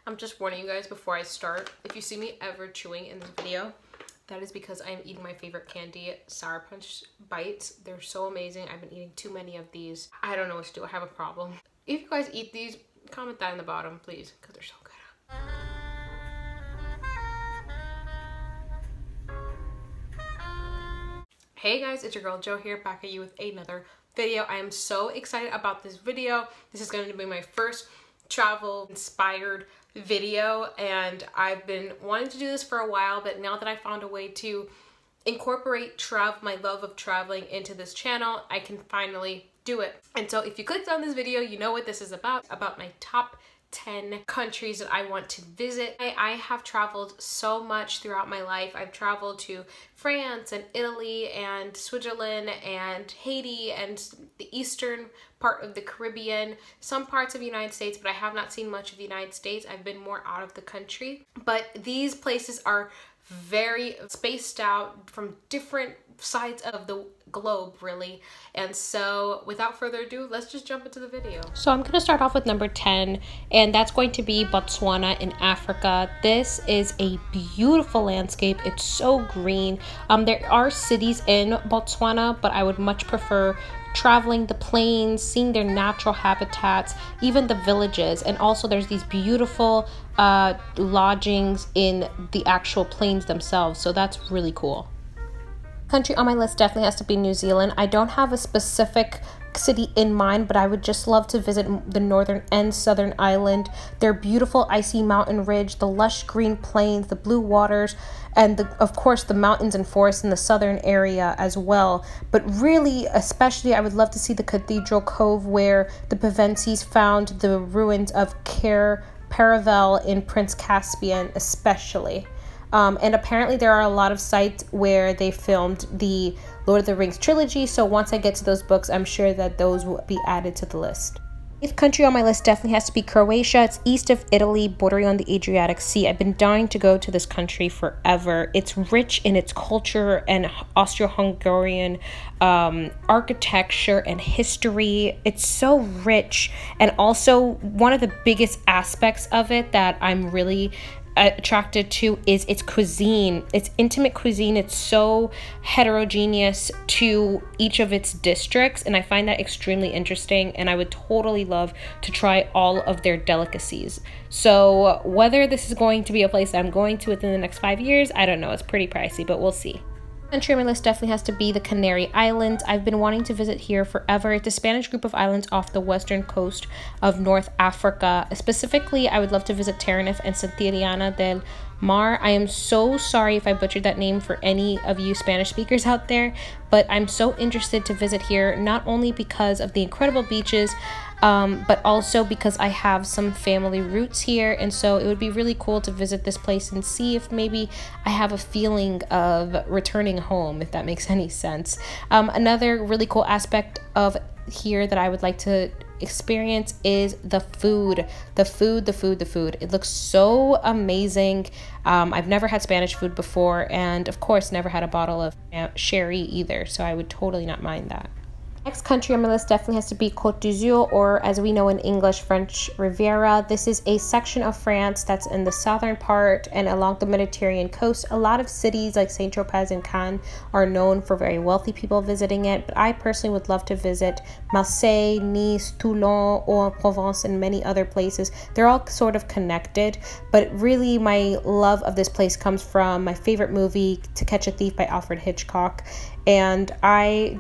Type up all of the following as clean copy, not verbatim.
I'm just warning you guys before I start. If you see me ever chewing in this video, that is because I'm eating my favorite candy, Sour Punch Bites. They're so amazing. I've been eating too many of these. I don't know what to do. I have a problem. If you guys eat these, comment that in the bottom, please, because they're so good. Hey guys, it's your girl Jo here, back at you with another video. I am so excited about this video. This is going to be my first travel inspired video, and I've been wanting to do this for a while, but now that I found a way to incorporate my love of traveling into this channel, I can finally do it. And so if you clicked on this video, you know what this is about my top 10 countries that I want to visit. I have traveled so much throughout my life. I've traveled to France and Italy and Switzerland and Haiti and the eastern part of the Caribbean, some parts of the United States, but I have not seen much of the United States. I've been more out of the country. But these places are very spaced out from different sides of the globe, really. And so without further ado, let's just jump into the video. So I'm going to start off with number 10, and that's going to be Botswana in Africa. This is a beautiful landscape. It's so green. There are cities in Botswana, but I would much prefer traveling the plains, seeing their natural habitats, even the villages. And also there's these beautiful lodgings in the actual plains themselves, so that's really cool. Country on my list definitely has to be New Zealand. I don't have a specific city in mind, but I would just love to visit the northern and southern island. Their beautiful icy mountain ridge, the lush green plains, the blue waters, and of course the mountains and forests in the southern area as well. But really, especially, I would love to see the Cathedral Cove where the Pevensies found the ruins of Cair Paravel in Prince Caspian especially. And apparently there are a lot of sites where they filmed the Lord of the Rings trilogy, so once I get to those books, I'm sure that those will be added to the list. Eighth country on my list definitely has to be Croatia. It's east of Italy, bordering on the Adriatic Sea. I've been dying to go to this country forever. It's rich in its culture and Austro-Hungarian architecture and history. It's so rich, and also one of the biggest aspects of it that I'm really attracted to is its cuisine. Its intimate cuisine. It's so heterogeneous to each of its districts, and I find that extremely interesting, and I would totally love to try all of their delicacies. So whether this is going to be a place I'm going to within the next 5 years, I don't know. It's pretty pricey, but we'll see. Country on my list definitely has to be the Canary Islands. I've been wanting to visit here forever. It's a Spanish group of islands off the western coast of North Africa. Specifically, I would love to visit Tenerife and Santillana del Mar. I am so sorry if I butchered that name for any of you Spanish speakers out there, but I'm so interested to visit here, not only because of the incredible beaches, but also because I have some family roots here, and so it would be really cool to visit this place and see if maybe I have a feeling of returning home, if that makes any sense. Another really cool aspect of here that I would like to experience is the food. The food. It looks so amazing. I've never had Spanish food before, and of course never had a bottle of sherry either, so I would totally not mind that. Next country on my list definitely has to be Côte d'Azur, or as we know in English, French Riviera. This is a section of France that's in the southern part and along the Mediterranean coast. A lot of cities like Saint-Tropez and Cannes are known for very wealthy people visiting it, but I personally would love to visit Marseille, Nice, Toulon, Aix-en-Provence, and many other places. They're all sort of connected, but really my love of this place comes from my favorite movie, To Catch a Thief by Alfred Hitchcock. And I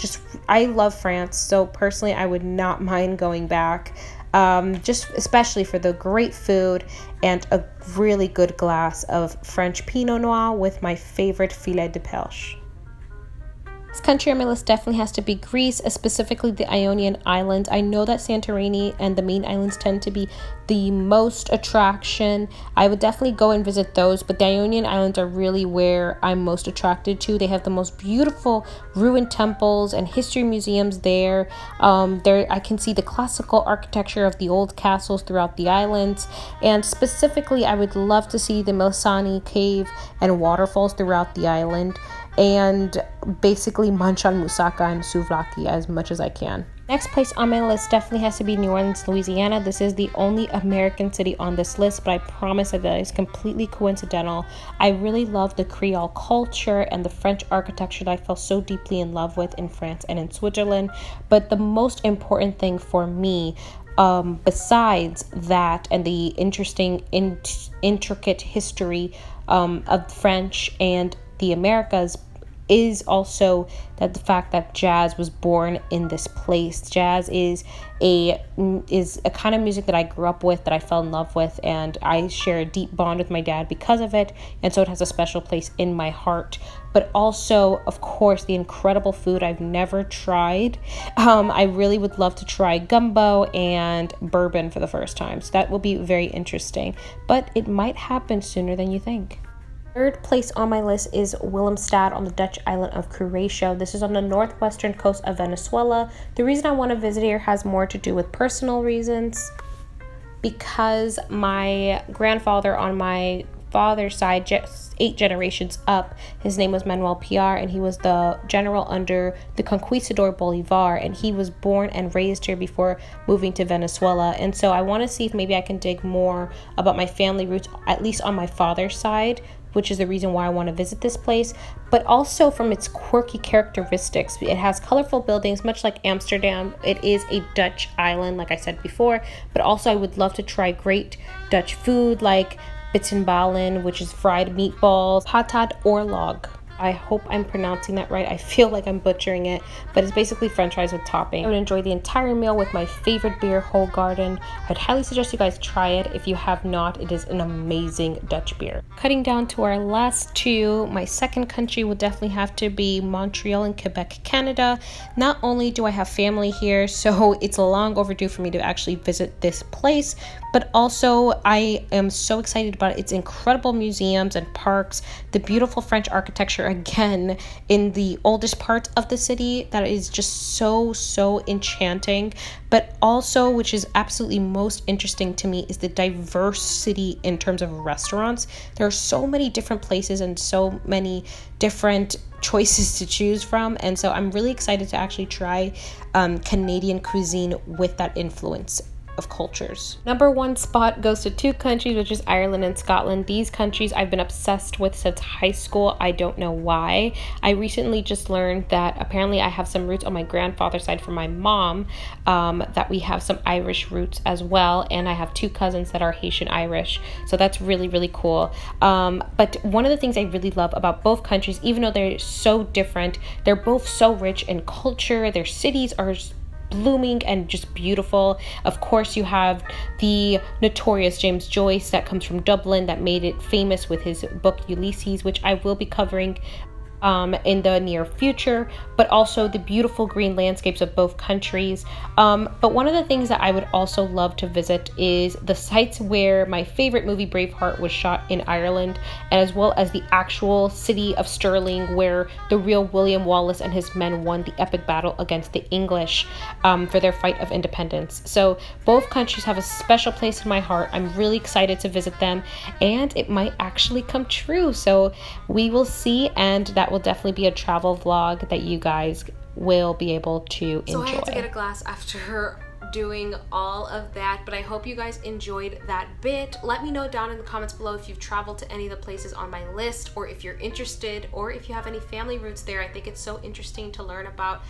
love France, so personally I would not mind going back, just especially for the great food and a really good glass of French Pinot Noir with my favorite filet de perche. This country on my list definitely has to be Greece, specifically the Ionian Islands. I know that Santorini and the main islands tend to be the most attraction. I would definitely go and visit those, but the Ionian Islands are really where I'm most attracted to. They have the most beautiful ruined temples and history museums there. I can see the classical architecture of the old castles throughout the islands, and specifically I would love to see the Melisani Cave and waterfalls throughout the island, and basically munch on moussaka and souvlaki as much as I can. Next place on my list definitely has to be New Orleans, Louisiana. This is the only American city on this list, but I promise that is completely coincidental. I really love the Creole culture and the French architecture that I fell so deeply in love with in France and in Switzerland. But the most important thing for me, besides that and the interesting, intricate history of French and the Americas, is also that the fact that jazz was born in this place. Jazz is a kind of music that I grew up with, that I fell in love with, and I share a deep bond with my dad because of it, and so it has a special place in my heart. But also, of course, the incredible food I've never tried. I really would love to try gumbo and bourbon for the first time, so that will be very interesting, but it might happen sooner than you think. Third place on my list is Willemstad on the Dutch island of Croatia. This is on the northwestern coast of Venezuela. The reason I want to visit here has more to do with personal reasons, because my grandfather on my father's side, just 8 generations up, his name was Manuel Piar, and he was the general under the Conquistador Bolivar, and he was born and raised here before moving to Venezuela. And so I want to see if maybe I can dig more about my family roots, at least on my father's side, which is the reason why I want to visit this place, but also from its quirky characteristics. It has colorful buildings, much like Amsterdam. It is a Dutch island, like I said before, but also I would love to try great Dutch food like bitterballen, which is fried meatballs, patat oorlog. I hope I'm pronouncing that right. I feel like I'm butchering it, but it's basically french fries with topping. I would enjoy the entire meal with my favorite beer, Whole Garden. I'd highly suggest you guys try it. If you have not, it is an amazing Dutch beer. Cutting down to our last two, my second country would definitely have to be Montreal and Quebec, Canada. Not only do I have family here, so it's long overdue for me to actually visit this place, but also I am so excited about its incredible museums and parks, the beautiful French architecture, again, in the oldest part of the city that is just so enchanting. But also, which is absolutely most interesting to me, is the diversity in terms of restaurants. There are so many different places and so many different choices to choose from, and so I'm really excited to actually try Canadian cuisine with that influence of cultures. Number one spot goes to 2 countries, which is Ireland and Scotland. These countries I've been obsessed with since high school. I don't know why. I recently just learned that apparently I have some roots on my grandfather's side from my mom, that we have some Irish roots as well, and I have 2 cousins that are Haitian Irish, so that's really cool. But one of the things I really love about both countries, even though they're so different, they're both so rich in culture. Their cities are blooming and just beautiful. Of course, you have the notorious James Joyce that comes from Dublin, that made it famous with his book Ulysses, which I will be covering in the near future, but also the beautiful green landscapes of both countries. But one of the things that I would also love to visit is the sites where my favorite movie Braveheart was shot in Ireland, as well as the actual city of Stirling, where the real William Wallace and his men won the epic battle against the English for their fight of independence. So both countries have a special place in my heart. I'm really excited to visit them, and it might actually come true. So we will see, and that will definitely be a travel vlog that you guys will be able to enjoy. So I had to get a glass after doing all of that, but I hope you guys enjoyed that bit. Let me know down in the comments below if you've traveled to any of the places on my list, or if you're interested, or if you have any family roots there. I think it's so interesting to learn about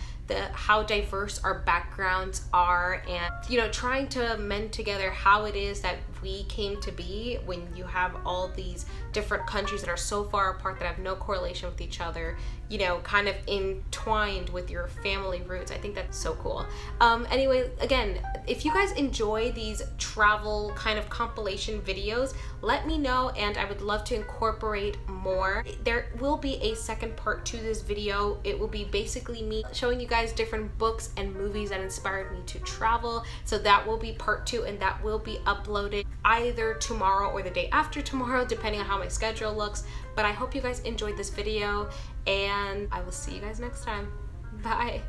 how diverse our backgrounds are, and you know, trying to mend together how it is that we came to be when you have all these different countries that are so far apart that have no correlation with each other, you know, kind of entwined with your family roots. I think that's so cool. Anyway, again, if you guys enjoy these travel kind of compilation videos, let me know, and I would love to incorporate more. There will be a second part to this video. It will be basically me showing you guys different books and movies that inspired me to travel. So that will be part 2, and that will be uploaded either tomorrow or the day after tomorrow, depending on how my schedule looks. But I hope you guys enjoyed this video, and I will see you guys next time. Bye.